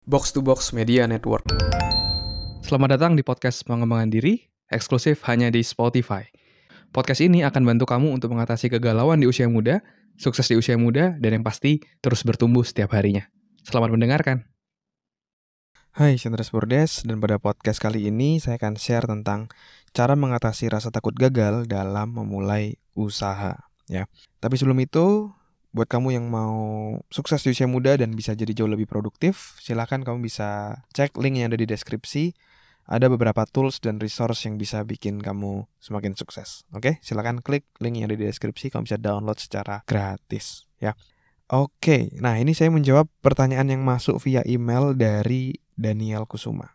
Box to Box Media Network. Selamat datang di podcast pengembangan diri, eksklusif hanya di Spotify. Podcast ini akan bantu kamu untuk mengatasi kegalauan di usia muda, sukses di usia muda, dan yang pasti terus bertumbuh setiap harinya. Selamat mendengarkan. Hai, saya Andreas Bordes, dan pada podcast kali ini saya akan share tentang cara mengatasi rasa takut gagal dalam memulai usaha. Ya, tapi sebelum itu, buat kamu yang mau sukses di usia muda dan bisa jadi jauh lebih produktif, silakan kamu bisa cek link yang ada di deskripsi. Ada beberapa tools dan resource yang bisa bikin kamu semakin sukses. Oke, silakan klik link yang ada di deskripsi, kamu bisa download secara gratis. Ya. Oke, nah ini saya menjawab pertanyaan yang masuk via email dari Daniel Kusuma.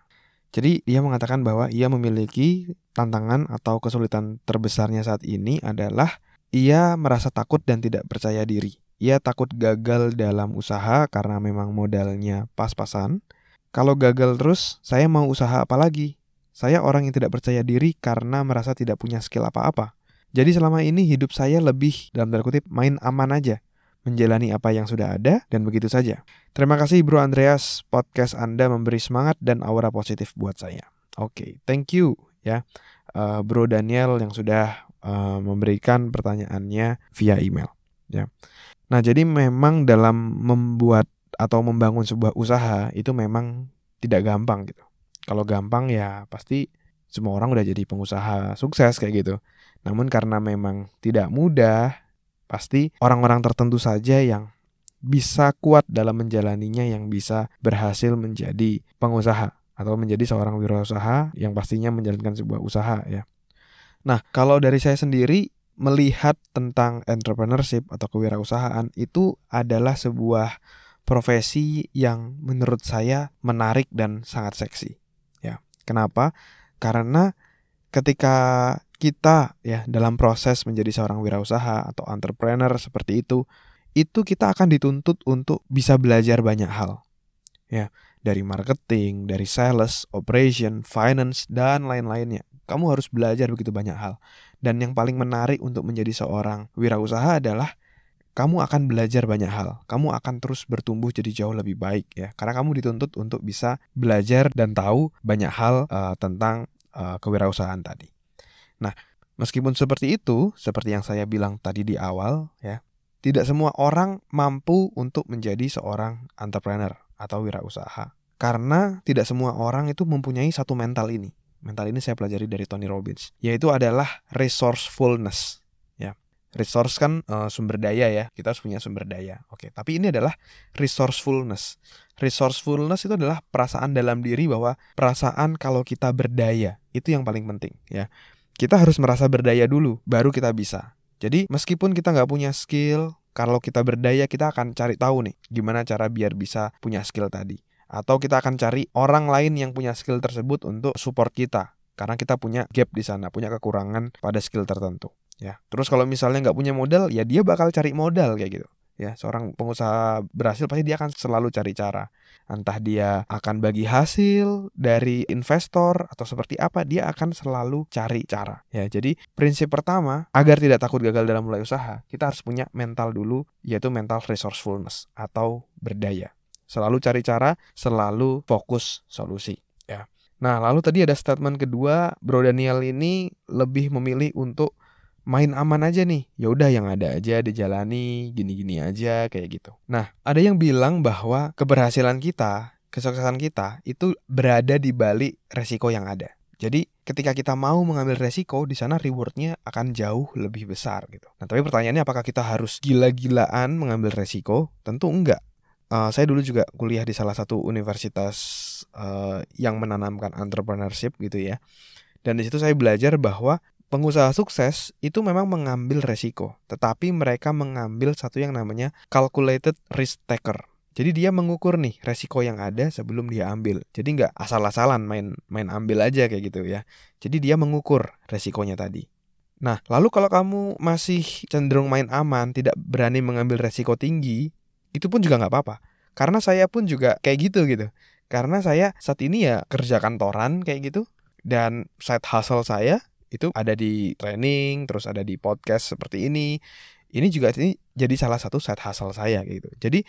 Jadi dia mengatakan bahwa ia memiliki tantangan atau kesulitan terbesarnya saat ini adalah ia merasa takut dan tidak percaya diri. Ia takut gagal dalam usaha karena memang modalnya pas-pasan. Kalau gagal terus, saya mau usaha apa lagi? Saya orang yang tidak percaya diri karena merasa tidak punya skill apa-apa. Jadi selama ini hidup saya lebih, dalam tanda kutip, main aman aja. Menjalani apa yang sudah ada, dan begitu saja. Terima kasih Bro Andreas, podcast Anda memberi semangat dan aura positif buat saya. Oke, thank you ya Bro Daniel yang sudah memberikan pertanyaannya via email. Ya. Nah, jadi memang dalam membuat atau membangun sebuah usaha itu memang tidak gampang gitu. Kalau gampang ya pasti semua orang udah jadi pengusaha sukses kayak gitu. Namun karena memang tidak mudah, pasti orang-orang tertentu saja yang bisa kuat dalam menjalaninya yang bisa berhasil menjadi pengusaha atau menjadi seorang wirausaha yang pastinya menjalankan sebuah usaha ya. Nah, kalau dari saya sendiri melihat tentang entrepreneurship atau kewirausahaan itu adalah sebuah profesi yang menurut saya menarik dan sangat seksi. Ya, kenapa? Karena ketika kita ya dalam proses menjadi seorang wirausaha atau entrepreneur seperti itu kita akan dituntut untuk bisa belajar banyak hal. Ya, dari marketing, dari sales, operation, finance dan lain-lainnya. Kamu harus belajar begitu banyak hal. Dan yang paling menarik untuk menjadi seorang wirausaha adalah kamu akan belajar banyak hal. Kamu akan terus bertumbuh jadi jauh lebih baik ya. Karena kamu dituntut untuk bisa belajar dan tahu banyak hal tentang kewirausahaan tadi. Nah, meskipun seperti itu, seperti yang saya bilang tadi di awal ya, tidak semua orang mampu untuk menjadi seorang entrepreneur atau wirausaha. Karena tidak semua orang itu mempunyai satu mental ini. Mental ini saya pelajari dari Tony Robbins, yaitu adalah resourcefulness. Ya, resource kan sumber daya ya, kita harus punya sumber daya. Oke, tapi ini adalah resourcefulness. Resourcefulness itu adalah perasaan dalam diri bahwa perasaan kalau kita berdaya itu yang paling penting. Ya, kita harus merasa berdaya dulu, baru kita bisa. Jadi meskipun kita nggak punya skill, kalau kita berdaya kita akan cari tahu nih gimana cara biar bisa punya skill tadi. Atau kita akan cari orang lain yang punya skill tersebut untuk support kita. Karena kita punya gap di sana, punya kekurangan pada skill tertentu. Ya. Terus kalau misalnya nggak punya modal, ya dia bakal cari modal kayak gitu. Ya, seorang pengusaha berhasil pasti dia akan selalu cari cara. Entah dia akan bagi hasil dari investor atau seperti apa, dia akan selalu cari cara. Ya, jadi prinsip pertama agar tidak takut gagal dalam mulai usaha, kita harus punya mental dulu, yaitu mental resourcefulness atau berdaya. Selalu cari cara, selalu fokus solusi. Ya. Nah, lalu tadi ada statement kedua, Bro Daniel ini lebih memilih untuk main aman aja nih. Ya udah yang ada aja dijalani, gini-gini aja kayak gitu. Nah, ada yang bilang bahwa keberhasilan kita, kesuksesan kita itu berada di balik resiko yang ada. Jadi ketika kita mau mengambil resiko, di sana rewardnya akan jauh lebih besar gitu. Nah, tapi pertanyaannya apakah kita harus gila-gilaan mengambil resiko? Tentu enggak. Saya dulu juga kuliah di salah satu universitas yang menanamkan entrepreneurship gitu ya. Dan di situ saya belajar bahwa pengusaha sukses itu memang mengambil resiko, tetapi mereka mengambil satu yang namanya calculated risk taker. Jadi dia mengukur nih resiko yang ada sebelum dia ambil. Jadi nggak asal-asalan main ambil aja kayak gitu ya. Jadi dia mengukur resikonya tadi. Nah, lalu kalau kamu masih cenderung main aman, tidak berani mengambil resiko tinggi, itu pun juga nggak apa-apa. Karena saya pun juga kayak gitu. Karena saya saat ini ya kerja kantoran kayak gitu. Dan side hustle saya itu ada di training, terus ada di podcast seperti ini. Ini juga jadi salah satu side hustle saya kayak gitu. Jadi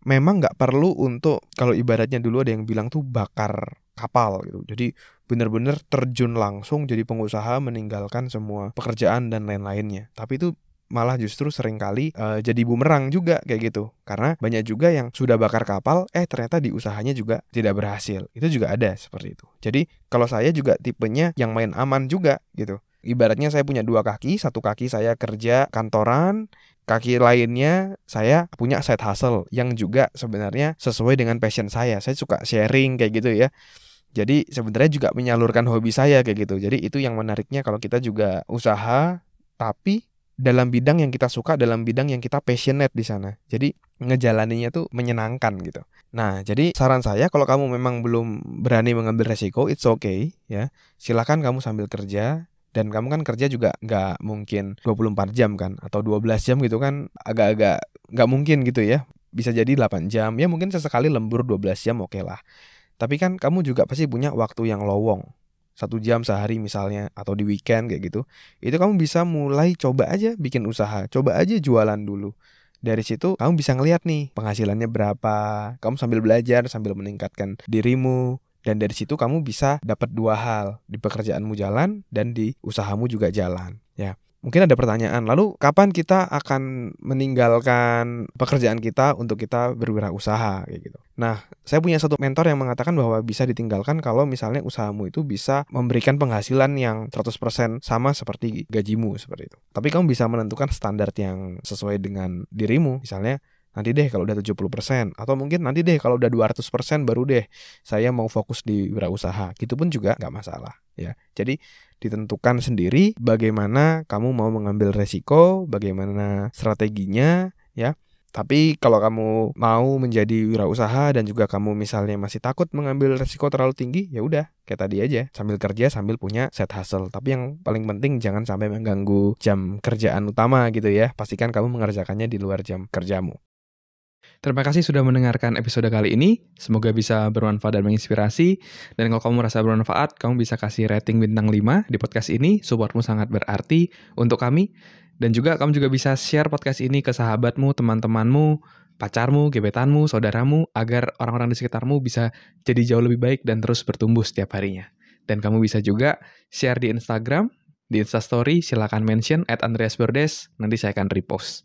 memang nggak perlu untuk, kalau ibaratnya dulu ada yang bilang tuh bakar kapal gitu. Jadi benar-benar terjun langsung jadi pengusaha, meninggalkan semua pekerjaan dan lain-lainnya. Tapi itu malah justru seringkali jadi bumerang juga kayak gitu. Karena banyak juga yang sudah bakar kapal, ternyata di usahanya juga tidak berhasil. Itu juga ada seperti itu. Jadi kalau saya juga tipenya yang main aman juga gitu. Ibaratnya saya punya 2 kaki, satu kaki saya kerja kantoran, kaki lainnya saya punya side hustle yang juga sebenarnya sesuai dengan passion saya. Saya suka sharing kayak gitu ya. Jadi sebenarnya juga menyalurkan hobi saya kayak gitu. Jadi itu yang menariknya kalau kita juga usaha, tapi dalam bidang yang kita suka, dalam bidang yang kita passionate di sana. Jadi ngejalaninnya tuh menyenangkan gitu. Nah, jadi saran saya kalau kamu memang belum berani mengambil resiko, it's okay ya. Silakan kamu sambil kerja. Dan kamu kan kerja juga nggak mungkin 24 jam kan, atau 12 jam gitu kan, agak-agak nggak mungkin gitu ya. Bisa jadi 8 jam, ya mungkin sesekali lembur 12 jam oke lah. Tapi kan kamu juga pasti punya waktu yang lowong. 1 jam sehari misalnya, atau di weekend kayak gitu. Itu kamu bisa mulai coba aja bikin usaha, coba aja jualan dulu. Dari situ kamu bisa ngeliat nih penghasilannya berapa. Kamu sambil belajar, sambil meningkatkan dirimu. Dan dari situ kamu bisa dapat 2 hal, di pekerjaanmu jalan dan di usahamu juga jalan. Ya. Mungkin ada pertanyaan, lalu kapan kita akan meninggalkan pekerjaan kita untuk kita berwirausaha kayak gitu. Nah, saya punya satu mentor yang mengatakan bahwa bisa ditinggalkan kalau misalnya usahamu itu bisa memberikan penghasilan yang 100% sama seperti gajimu seperti itu. Tapi kamu bisa menentukan standar yang sesuai dengan dirimu. Misalnya nanti deh kalau udah 70%, atau mungkin nanti deh kalau udah 200% baru deh saya mau fokus di wirausaha. Gitu pun juga nggak masalah ya. Jadi ditentukan sendiri bagaimana kamu mau mengambil resiko, bagaimana strateginya ya. Tapi kalau kamu mau menjadi wirausaha dan juga kamu misalnya masih takut mengambil resiko terlalu tinggi, ya udah kayak tadi aja, sambil kerja sambil punya side hustle. Tapi yang paling penting jangan sampai mengganggu jam kerjaan utama gitu ya. Pastikan kamu mengerjakannya di luar jam kerjamu. Terima kasih sudah mendengarkan episode kali ini. Semoga bisa bermanfaat dan menginspirasi. Dan kalau kamu merasa bermanfaat, kamu bisa kasih rating bintang 5 di podcast ini. Supportmu sangat berarti untuk kami. Dan juga kamu juga bisa share podcast ini ke sahabatmu, teman-temanmu, pacarmu, gebetanmu, saudaramu, agar orang-orang di sekitarmu bisa jadi jauh lebih baik dan terus bertumbuh setiap harinya. Dan kamu bisa juga share di Instagram, di Instastory, silakan mention @andreasbordes, nanti saya akan repost.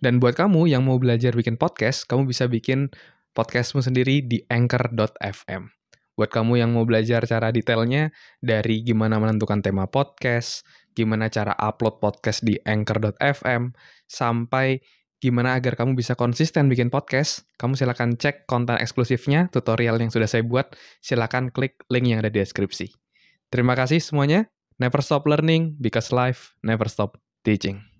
Dan buat kamu yang mau belajar bikin podcast, kamu bisa bikin podcastmu sendiri di anchor.fm. Buat kamu yang mau belajar cara detailnya, dari gimana menentukan tema podcast, gimana cara upload podcast di anchor.fm, sampai gimana agar kamu bisa konsisten bikin podcast, kamu silakan cek konten eksklusifnya, tutorial yang sudah saya buat, silakan klik link yang ada di deskripsi. Terima kasih semuanya. Never stop learning, because life never stop teaching.